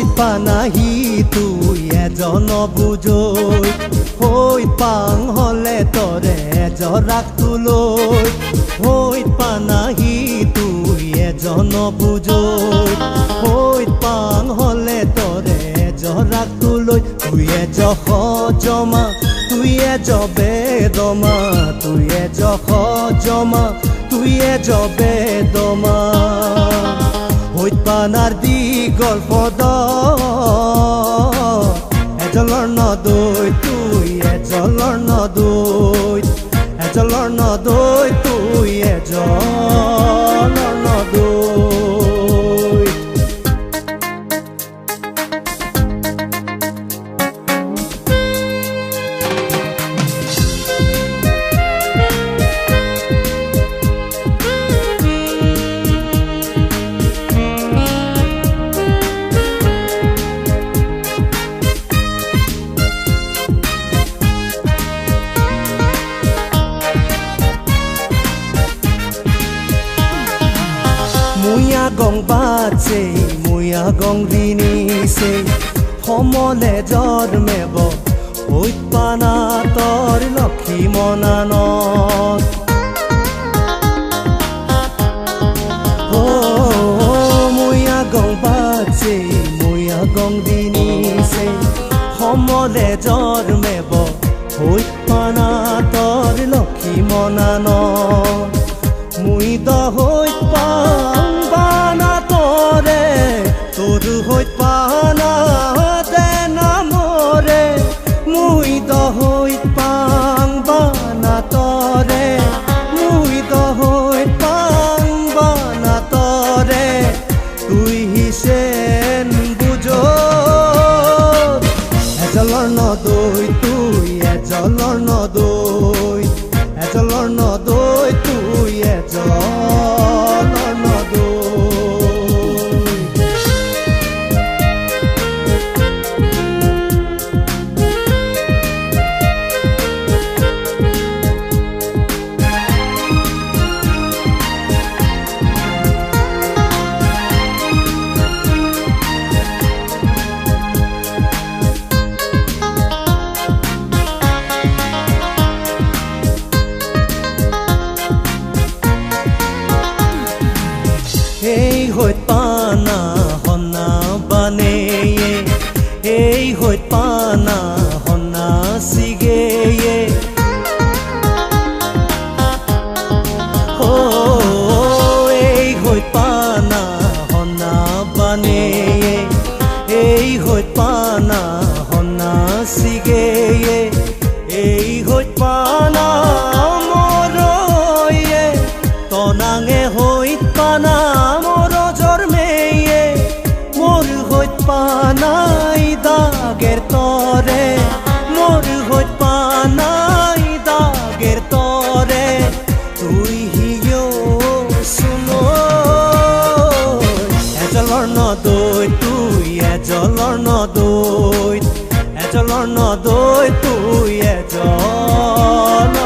হৈত পানাহি তুই এজন বুজৈ হৈত পাং হলে তৰে এজৰাক তুলৈ হৈত পানাহি তুই এজন বুজৈ হৈত পাং হলে তৰে এজৰাক তুলৈ তুই এজখ জমা তুই এজবে দমা তুই এজখ জমা তুই এজবে দমা হৈত পানাৰ দীঘল পদ এজলৰ নদৈ তুই এজলৰ নদৈ এজলৰ নদৈ তুই এজলৰ নদৈ মুয়া গং বাজে মুয়া গং ঋণিছে সমলে জন্মেব হৈত পানা তৰ লক্ষী মনানত মুয়া গং বাজে মুয়া গং ঋণিছে সমলে জন্মেব হৈত পানা তৰ লক্ষী মনানত মুই হৈত পাং বানা তৰে তোৰ হৈত পানা দে নামৰে মুই হৈত পাং বানা তৰে মুই হৈত পাং বানা তৰে তুই হিসেন বুজো এজলৰ নদৈ তুই এজলৰ নদৈ এজলৰ নদৈ তুই এজলৰ নদৈ এই হৈত পানা হনা বানে এই হৈত পানা হনা সিগে এই হৈত পানা হনা বানে এই হৈত পানা হনা সিগে এই হৈত পানা মৰয়ে তনাঙে হৈত পানা পানাই দাগেৰ তৰে মোৰ হৈত পানাই দাগেৰ তৰে তুই হিও শুনো এজলৰ নদৈ তুই এজলৰ নদৈ এজলৰ নদৈ তুই এজলৰ